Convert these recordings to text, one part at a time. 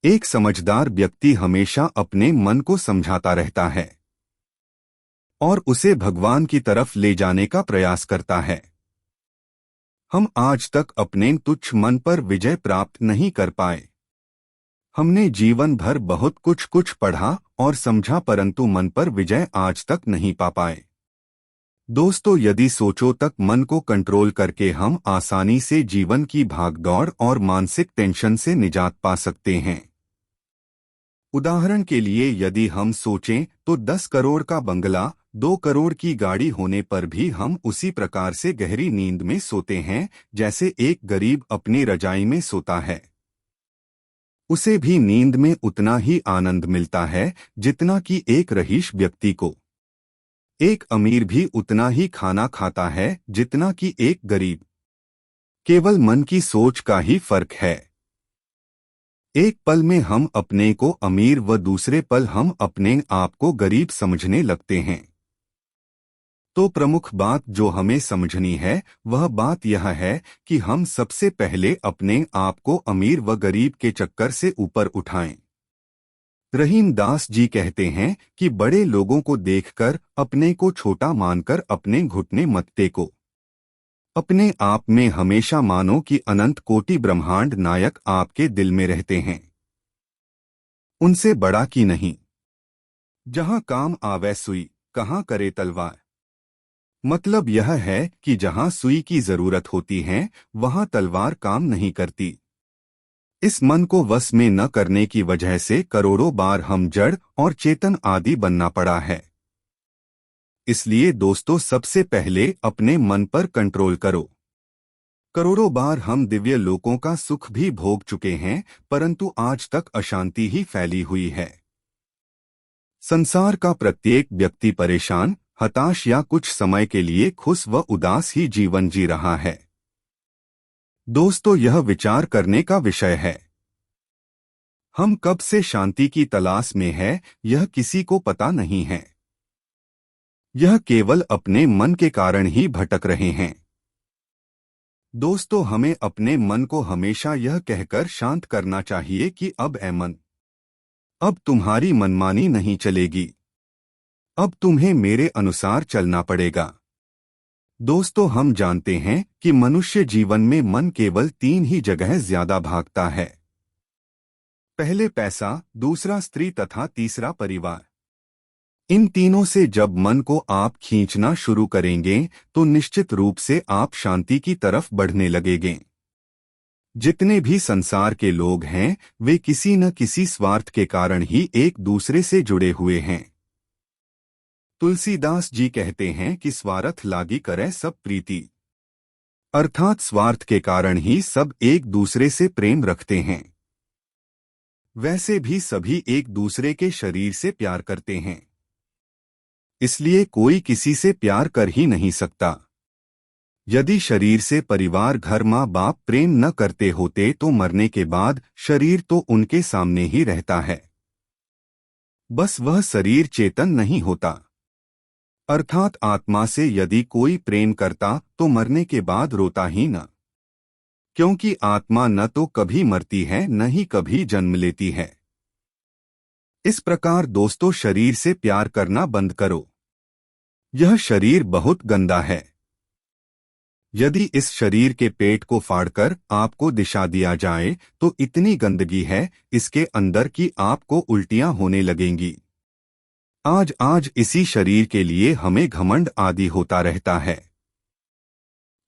एक समझदार व्यक्ति हमेशा अपने मन को समझाता रहता है और उसे भगवान की तरफ ले जाने का प्रयास करता है। हम आज तक अपने तुच्छ मन पर विजय प्राप्त नहीं कर पाए। हमने जीवन भर बहुत कुछ पढ़ा और समझा, परंतु मन पर विजय आज तक नहीं पा पाए। दोस्तों, यदि सोचो तक मन को कंट्रोल करके हम आसानी से जीवन की भागदौड़ और मानसिक टेंशन से निजात पा सकते हैं। उदाहरण के लिए यदि हम सोचें तो 10 करोड़ का बंगला, 2 करोड़ की गाड़ी होने पर भी हम उसी प्रकार से गहरी नींद में सोते हैं जैसे एक गरीब अपनी रजाई में सोता है। उसे भी नींद में उतना ही आनंद मिलता है जितना कि एक रईस व्यक्ति को। एक अमीर भी उतना ही खाना खाता है जितना कि एक गरीब। केवल मन की सोच का ही फर्क है। एक पल में हम अपने को अमीर व दूसरे पल हम अपने आप को गरीब समझने लगते हैं। तो प्रमुख बात जो हमें समझनी है वह बात यह है कि हम सबसे पहले अपने आप को अमीर व गरीब के चक्कर से ऊपर उठाएं। रहीम दास जी कहते हैं कि बड़े लोगों को देखकर अपने को छोटा मानकर अपने घुटने मत टेको। अपने आप में हमेशा मानो कि अनंत कोटि ब्रह्मांड नायक आपके दिल में रहते हैं, उनसे बड़ा की नहीं। जहां काम आवे सुई, कहां करे तलवार। मतलब यह है कि जहां सुई की जरूरत होती है वहां तलवार काम नहीं करती। इस मन को वश में न करने की वजह से करोड़ों बार हम जड़ और चेतन आदि बनना पड़ा है। इसलिए दोस्तों, सबसे पहले अपने मन पर कंट्रोल करो। करोड़ों बार हम दिव्य लोकों का सुख भी भोग चुके हैं, परंतु आज तक अशांति ही फैली हुई है। संसार का प्रत्येक व्यक्ति परेशान, हताश या कुछ समय के लिए खुश व उदास ही जीवन जी रहा है। दोस्तों, यह विचार करने का विषय है। हम कब से शांति की तलाश में है यह किसी को पता नहीं है। यह केवल अपने मन के कारण ही भटक रहे हैं। दोस्तों, हमें अपने मन को हमेशा यह कहकर शांत करना चाहिए कि अब ऐ मन, अब तुम्हारी मनमानी नहीं चलेगी। अब तुम्हें मेरे अनुसार चलना पड़ेगा। दोस्तों, हम जानते हैं कि मनुष्य जीवन में मन केवल 3 ही जगह ज्यादा भागता है। पहले पैसा, दूसरा स्त्री तथा तीसरा परिवार। इन तीनों से जब मन को आप खींचना शुरू करेंगे तो निश्चित रूप से आप शांति की तरफ बढ़ने लगेंगे। जितने भी संसार के लोग हैं वे किसी न किसी स्वार्थ के कारण ही एक दूसरे से जुड़े हुए हैं। तुलसीदास जी कहते हैं कि स्वार्थ लागी करे सब प्रीति, अर्थात स्वार्थ के कारण ही सब एक दूसरे से प्रेम रखते हैं। वैसे भी सभी एक दूसरे के शरीर से प्यार करते हैं, इसलिए कोई किसी से प्यार कर ही नहीं सकता। यदि शरीर से परिवार, घर, माँ बाप प्रेम न करते होते तो मरने के बाद शरीर तो उनके सामने ही रहता है, बस वह शरीर चेतन नहीं होता। अर्थात आत्मा से यदि कोई प्रेम करता तो मरने के बाद रोता ही न, क्योंकि आत्मा न तो कभी मरती है न ही कभी जन्म लेती है। इस प्रकार दोस्तों, शरीर से प्यार करना बंद करो। यह शरीर बहुत गंदा है। यदि इस शरीर के पेट को फाड़कर आपको दिशा दिया जाए तो इतनी गंदगी है इसके अंदर कि आपको उल्टियां होने लगेंगी। आज इसी शरीर के लिए हमें घमंड आदि होता रहता है।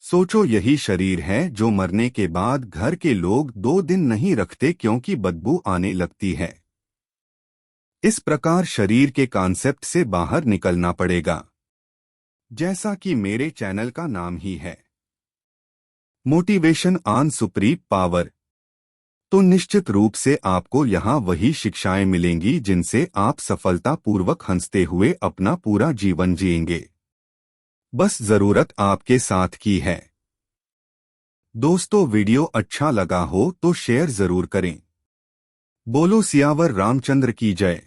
सोचो, यही शरीर है जो मरने के बाद घर के लोग 2 दिन नहीं रखते क्योंकि बदबू आने लगती है। इस प्रकार शरीर के कॉन्सेप्ट से बाहर निकलना पड़ेगा, जैसा कि मेरे चैनल का नाम ही है, मोटिवेशन ऑन सुप्रीम पावर। तो निश्चित रूप से आपको यहाँ वही शिक्षाएं मिलेंगी जिनसे आप सफलतापूर्वक हंसते हुए अपना पूरा जीवन जिएंगे। बस जरूरत आपके साथ की है। दोस्तों, वीडियो अच्छा लगा हो तो शेयर जरूर करें। बोलो सियावर रामचंद्र की जय।